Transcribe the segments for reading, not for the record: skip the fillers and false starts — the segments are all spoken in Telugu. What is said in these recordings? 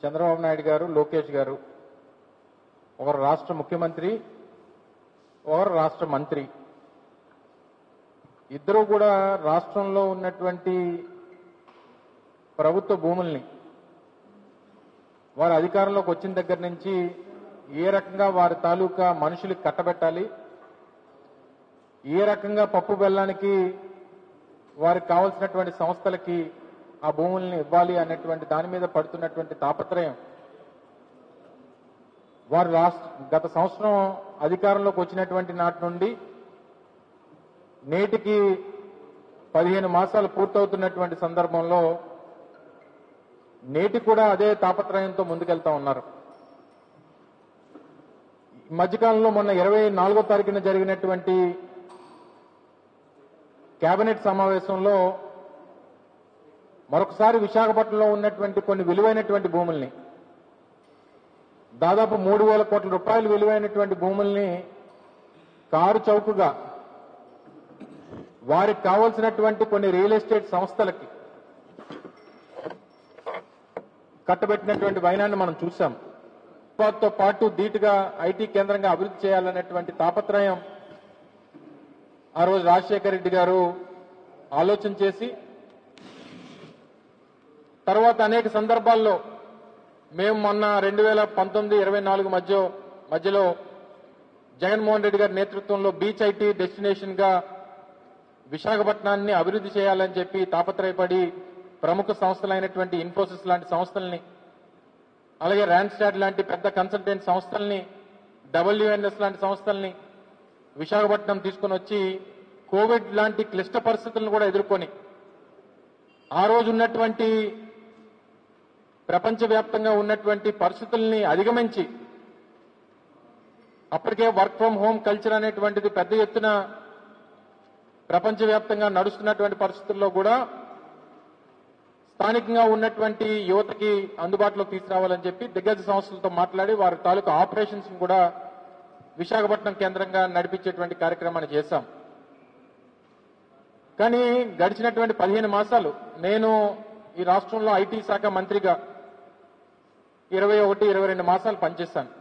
చంద్రబాబు నాయుడు గారు, లోకేష్ గారు, ఒకరు రాష్ట్ర ముఖ్యమంత్రి, ఒకరు రాష్ట్ర మంత్రి. ఇద్దరూ కూడా రాష్ట్రంలో ఉన్నటువంటి ప్రభుత్వ భూముల్ని వారు అధికారంలోకి వచ్చిన దగ్గర నుంచి ఏ రకంగా వారి తాలూకా మనుషులకు కట్టబెట్టాలి, ఏ రకంగా పప్పు బెల్లానికి వారికి కావాల్సినటువంటి సంస్థలకి ఆ భూముల్ని ఇవ్వాలి అనేటువంటి దాని మీద పడుతున్నటువంటి తాపత్రయం వారు గత సంవత్సరం అధికారంలోకి వచ్చినటువంటి నాటి నుండి నేటికి 15 మాసాలు పూర్తవుతున్నటువంటి సందర్భంలో నేటి కూడా అదే తాపత్రయంతో ముందుకెళ్తా ఉన్నారు. ఈ మధ్యకాలంలో మొన్న 24వ తారీఖున జరిగినటువంటి కేబినెట్ సమావేశంలో మరొకసారి విశాఖపట్నంలో ఉన్నటువంటి కొన్ని విలువైనటువంటి భూముల్ని, దాదాపు 3,000 కోట్ల రూపాయలు విలువైనటువంటి భూముల్ని కారు చౌకగా వారికి కావాల్సినటువంటి కొన్ని రియల్ ఎస్టేట్ సంస్థలకి కట్టబెట్టినటువంటి వైనాన్ని మనం చూశాం. తో పాటు ధీటుగా ఐటీ కేంద్రంగా అభివృద్ధి చేయాలనేటువంటి తాపత్రయం ఆ రోజు రాజశేఖర రెడ్డి గారు ఆలోచన చేసి, తర్వాత అనేక సందర్భాల్లో మేము మొన్న 2019-24 మధ్యలో జగన్మోహన్ రెడ్డి గారి నేతృత్వంలో బీచ్ ఐటీ డెస్టినేషన్ గా విశాఖపట్నాన్ని అభివృద్ధి చేయాలని చెప్పి తాపత్రయపడి ప్రముఖ సంస్థలైనటువంటి ఇన్ఫోసిస్ లాంటి సంస్థల్ని, అలాగే ర్యాన్స్టాడ్ లాంటి పెద్ద కన్సల్టెంట్ సంస్థల్ని, WNS లాంటి సంస్థల్ని విశాఖపట్నం తీసుకుని వచ్చి కోవిడ్ లాంటి క్లిష్ట పరిస్థితులను కూడా ఎదుర్కొని ఆ రోజు ఉన్నటువంటి ప్రపంచవ్యాప్తంగా ఉన్నటువంటి పరిస్థితుల్ని అధిగమించి అప్పటికే వర్క్ ఫ్రం హోమ్ కల్చర్ అనేటువంటిది పెద్ద ఎత్తున ప్రపంచవ్యాప్తంగా నడుస్తున్నటువంటి పరిస్థితుల్లో కూడా స్థానికంగా ఉన్నటువంటి యువతకి అందుబాటులోకి తీసుకురావాలని చెప్పి దిగ్గజ సంస్థలతో మాట్లాడి వారి తాలూకు ఆపరేషన్స్ కూడా విశాఖపట్నం కేంద్రంగా నడిపించేటువంటి కార్యక్రమాన్ని చేశాం. కానీ గడిచినటువంటి 15 మాసాలు నేను ఈ రాష్ట్రంలో ఐటీ శాఖ మంత్రిగా 21-22 మాసాలు పనిచేశాను.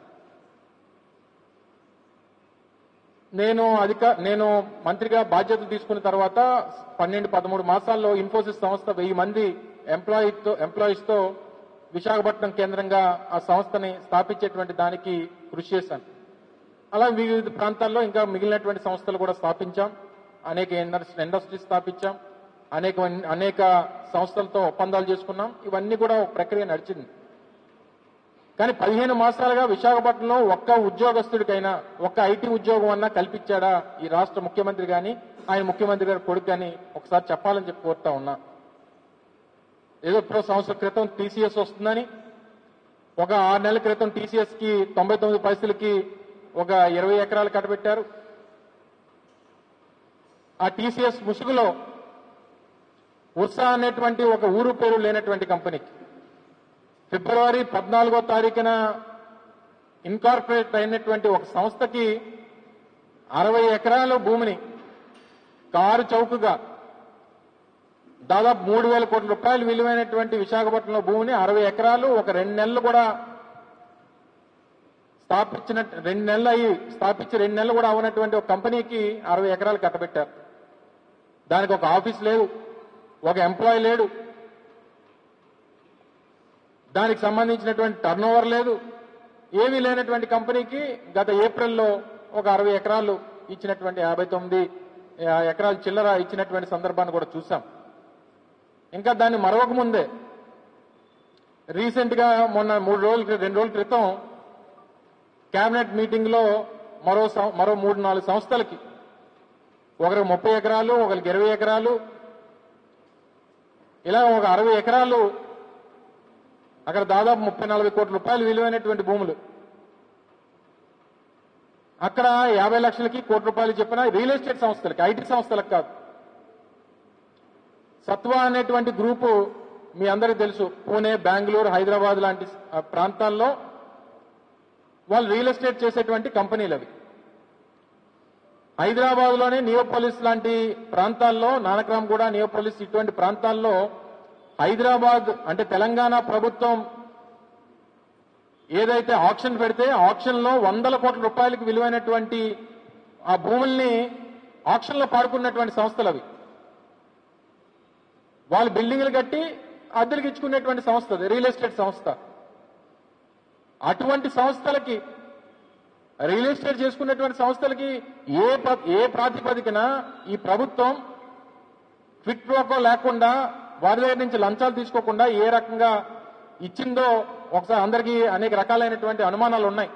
నేను మంత్రిగా బాధ్యతలు తీసుకున్న తర్వాత 12-13 మాసాల్లో ఇన్ఫోసిస్ సంస్థ 1000 మంది ఎంప్లాయీస్ తో విశాఖపట్నం కేంద్రంగా ఆ సంస్థని స్థాపించేటువంటి దానికి కృషి చేశాను. అలా వివిధ ప్రాంతాల్లో ఇంకా మిగిలినటువంటి సంస్థలు కూడా స్థాపించాం, అనేక ఇండస్ట్రీస్ స్థాపించాం, అనేక సంస్థలతో ఒప్పందాలు చేసుకున్నాం. ఇవన్నీ కూడా ఒక ప్రక్రియ నడిచింది. కానీ 15 మాసాలుగా విశాఖపట్నంలో ఒక్క ఉద్యోగస్తుడికైనా ఒక్క ఐటీ ఉద్యోగం అన్నా కల్పించాడా ఈ రాష్ట్ర ముఖ్యమంత్రి గాని ఆయన ముఖ్యమంత్రి గారి కొడుకు గాని ఒకసారి చెప్పాలని చెప్పి కోరుతా ఉన్నా. ఏదో ఎప్పుడో సంవత్సరం క్రితం టీసీఎస్ వస్తుందని ఒక 6 నెలల క్రితం టీసీఎస్ కి 99 పైసలకి ఒక 20 ఎకరాలు కట్టబెట్టారు. ఆ టీసీఎస్ ముసుగులో ఉర్సా అనేటువంటి ఒక ఊరు పేరు లేనటువంటి కంపెనీకి ఫిబ్రవరి 14వ తారీఖున ఇన్కార్పొరేట్ అయినటువంటి ఒక సంస్థకి 60 ఎకరాల భూమిని కారు చౌకగా దాదాపు 3,000 కోట్ల రూపాయలు విలువైనటువంటి విశాఖపట్నంలో భూమిని 60 ఎకరాలు ఒక 2 నెలలు కూడా స్థాపించి 2 నెలలు కూడా అవనటువంటి ఒక కంపెనీకి 60 ఎకరాలు కట్టబెట్టారు. దానికి ఒక ఆఫీస్ లేదు, ఒక ఎంప్లాయీ లేడు, దానికి సంబంధించినటువంటి టర్నోవర్ లేదు, ఏమీ లేనటువంటి కంపెనీకి గత ఏప్రిల్లో ఒక 60 ఎకరాలు ఇచ్చినటువంటి 59 ఎకరాలు చిల్లర ఇచ్చినటువంటి సందర్భాన్ని కూడా చూసాం. ఇంకా దాన్ని మరొక ముందే రీసెంట్ గా మొన్న 2 రోజుల క్రితం కేబినెట్ మీటింగ్ లో మరో 3-4 సంస్థలకి ఒకరికి 30 ఎకరాలు, ఒకరికి 20 ఎకరాలు, ఇలా ఒక 60 ఎకరాలు అక్కడ దాదాపు 30-40 కోట్ల రూపాయలు విలువైనటువంటి భూములు, అక్కడ 50 లక్షలకి 1 కోటి రూపాయలు చెప్పిన రియల్ ఎస్టేట్ సంస్థలకి, ఐటీ సంస్థలకు కాదు. సత్వా అనేటువంటి గ్రూపు మీ అందరికీ తెలుసు, పూణే, బెంగళూరు, హైదరాబాద్ లాంటి ప్రాంతాల్లో వాళ్ళు రియల్ ఎస్టేట్ చేసేటువంటి కంపెనీలు అవి. హైదరాబాద్ లోనే నియోపోలిస్ లాంటి ప్రాంతాల్లో, నానక్రామ్గూడ, నియోపోలిస్ ఇటువంటి ప్రాంతాల్లో హైదరాబాద్ అంటే తెలంగాణ ప్రభుత్వం ఏదైతే ఆక్షన్ పెడితే ఆక్షన్ లో 100 కోట్ల రూపాయలకు విలువైనటువంటి ఆ భూముల్ని ఆక్షన్ లో పాడుకున్నటువంటి సంస్థలు అవి. వాళ్ళు బిల్డింగ్లు కట్టి అద్దెలకు ఇచ్చుకునేటువంటి సంస్థ అది, రియల్ ఎస్టేట్ సంస్థ. అటువంటి సంస్థలకి, రియల్ ఎస్టేట్ చేసుకునేటువంటి సంస్థలకి ఏ ప్రాతిపదికన ఈ ప్రభుత్వం క్విట్ ప్రోకో లేకుండా, వారి దగ్గర నుంచి లంచాలు తీసుకోకుండా ఏ రకంగా ఇచ్చిందో ఒకసారి అందరికీ అనేక రకాలైనటువంటి అనుమానాలు ఉన్నాయి.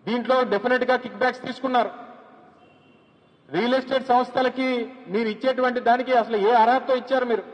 దీంట్లో డెఫినెట్ గా కిక్ బ్యాక్స్ తీసుకున్నారు. రియల్ ఎస్టేట్ సంస్థలకి మీరు ఇచ్చేటువంటి దానికి అసలు ఏ అర్హతతో ఇచ్చారు మీరు?